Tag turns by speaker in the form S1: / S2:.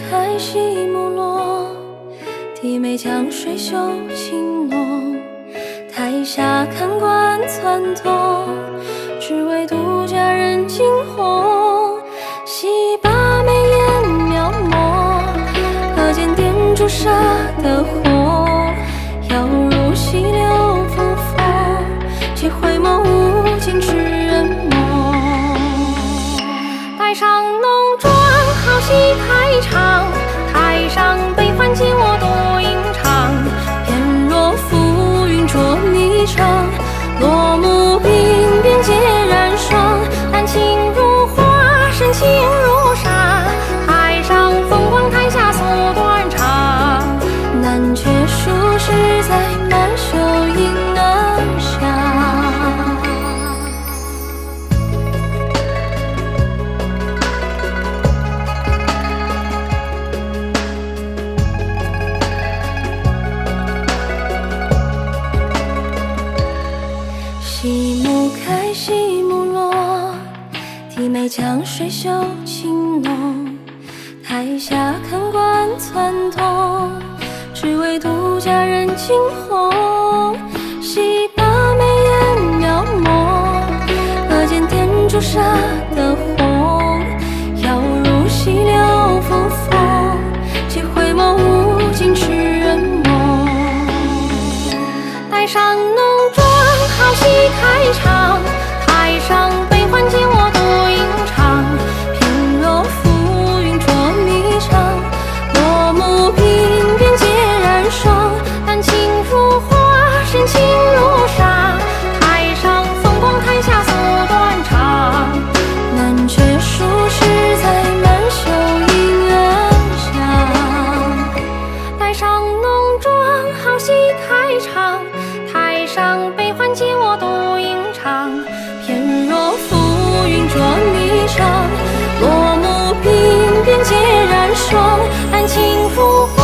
S1: 开夕暮落，低眉江水袖轻落。台下看官撺掇，只为独佳人惊鸿。细把眉眼描摹，可见点朱砂的火，要如溪流不佛，且回眸无尽痴人魔。台上浓妆好戏开场，台上悲欢皆我独吟唱。翩若浮云捉迷藏，落幕鬓边皆染霜。丹青如画，深情如沙，台上风光，台下诉断肠。难却数十载，满袖迎暗霞。夕暮开，夕暮落，低眉江水袖轻落。台下看官撺掇，只为独佳人惊鸿。细把眉眼描摹，可见点朱砂的火，要如溪流不佛，且回眸无尽痴人魔。台上浓妆好戏开场，台上悲欢皆我独吟唱。翩若浮云捉迷藏，落幕鬓边皆染霜。丹青如画，深情如沙，台上风光，台下诉断肠。难却数十载，满袖迎暗霞。台上浓妆好戏开场，台上悲欢皆我独吟唱。翩若浮云捉迷藏，落幕鬓边皆染霜。丹青如画，